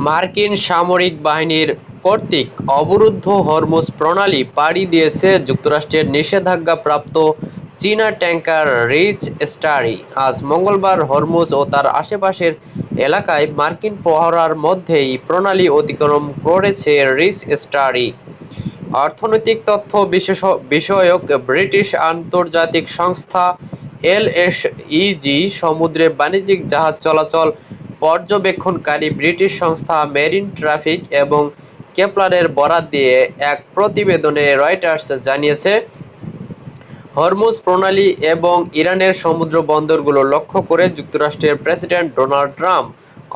মার্কিন সামরিক বাহিনীর কর্তৃক অবরুদ্ধ হরমুজ প্রণালী পাড়ি দিয়েছে যুক্তরাষ্ট্রের নিষেধাজ্ঞাপ্রাপ্ত চীনা ট্যাংকার রিচ স্টারি। আজ মঙ্গলবার হরমুজ ও তার আশেপাশের এলাকায় মার্কিন প্রহরার মধ্যেই প্রণালী অতিক্রম করেছে রিচ স্টারি। অর্থনৈতিক তথ্য বিষয়ক ব্রিটিশ আন্তর্জাতিক সংস্থা এলএসইজি সমুদ্রে বাণিজ্যিক জাহাজ চলাচল পর্যবেক্ষণকারী ব্রিটিশ সংস্থা মেরিন ট্রাফিক এবং কেপলারের বরাত দিয়ে এক প্রতিবেদনে রয়টার্স জানিয়েছে, হরমুজ প্রণালী এবং ইরানের সমুদ্র বন্দরগুলো লক্ষ্য করে যুক্তরাষ্ট্রের প্রেসিডেন্ট ডোনাল্ড ট্রাম্প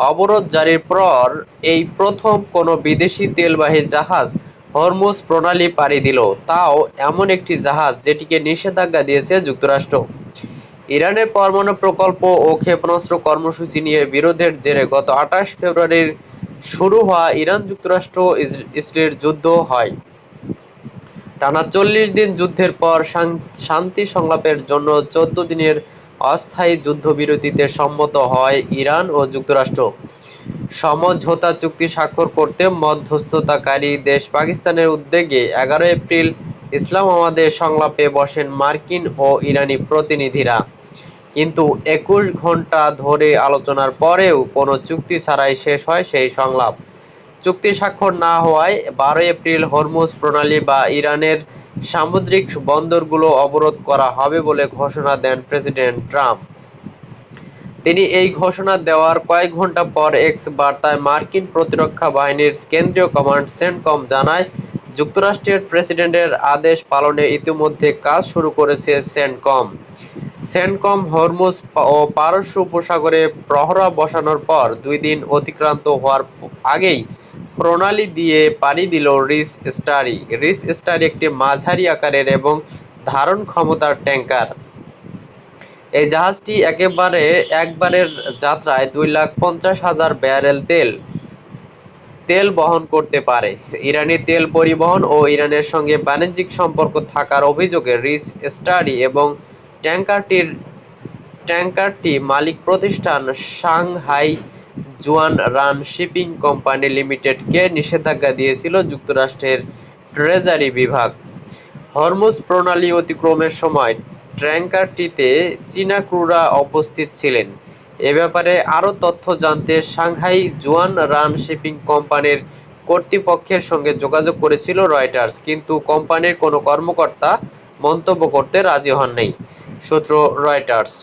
অবরোধ জারির পর এই প্রথম কোনো বিদেশি তেলবাহী জাহাজ হরমুজ প্রণালী পাড়ি দিল, তাও এমন একটি জাহাজ যেটিকে নিষেধাজ্ঞা দিয়েছে যুক্তরাষ্ট্র। ইরানের পরমাণু প্রকল্প ও ক্ষেপণাস্ত্র কর্মসূচি নিয়ে বিরোধের জেরে গত 28 ফেব্রুয়ারি শুরু হওয়া ইরান-যুক্তরাষ্ট্র ইসরায়েল যুদ্ধ হয়। টানা 40 দিন যুদ্ধের পর শান্তি সংলাপের জন্য 14 দিনের অস্থায়ী যুদ্ধবিরতিতে সম্মত হয় ইরান ও যুক্তরাষ্ট্র। সমঝোতা চুক্তি স্বাক্ষর করতে মধ্যস্থতাকারী দেশ পাকিস্তানের উদ্যোগে 11 এপ্রিল ইসলামাবাদে সংলাপে বসেন মার্কিন ও ইরানি প্রতিনিধিরা। কিন্তু 21 ঘণ্টা ধরে আলোচনার পরেও কোনো চুক্তি ছাড়াই শেষ হয় সেই সংলাপ। চুক্তি স্বাক্ষর না হওয়ায় 12 এপ্রিল হরমুজ প্রণালী বা ইরানের সামুদ্রিক বন্দরগুলো অবরোধ করা হবে বলে ঘোষণা দেন প্রেসিডেন্ট ট্রাম্প। তিনি এই ঘোষণা দেওয়ার কয়েক ঘণ্টা পর এক্স বার্তায় মার্কিন প্রতিরক্ষা বাহিনীর কেন্দ্রীয় কমান্ড সেন্টকম জানায়, যুক্তরাষ্ট্রের প্রেসিডেন্টের আদেশ পালনে ইতিমধ্যে কাজ শুরু করেছে সেন্টকম হরমুজ ও পারস্য উপসাগরে প্রহরা বসানোর পর 2 দিন অতিক্রান্ত হওয়ার আগেই প্রণালী দিয়ে পাড়ি দিল রিচ স্টারি একটি মাঝারি আকারের এবং ধারণ ক্ষমতার ট্যাংকার। এই জাহাজটি একবারের যাত্রায় 2,50,000 ব্যারেল তেল বহন করতে পারে। ইরানি তেল পরিবহন ও ইরানের সঙ্গে বাণিজ্যিক সম্পর্ক থাকার অভিযোগে রিচ স্টারি এবং ট্যাংকারটি মালিক প্রতিষ্ঠান সাংহাই জুয়ানরান শিপিং কোম্পানি লিমিটেডকে নিষেধাজ্ঞা দিয়েছিল যুক্তরাষ্ট্রের ট্রেজারি বিভাগ। হরমুজ প্রণালী অতিক্রমের সময় ট্যাংকারটিতে চীনা ক্রুরা উপস্থিত ছিলেন। এ ব্যাপারে আরও তথ্য জানতে সাংহাই জুয়ানরান শিপিং কোম্পানির কর্তৃপক্ষের সঙ্গে যোগাযোগ করেছিল রয়টার্স, কিন্তু কোম্পানির কোনো কর্মকর্তা মন্তব্য করতে রাজি হননি। সূত্র রয়টার্স।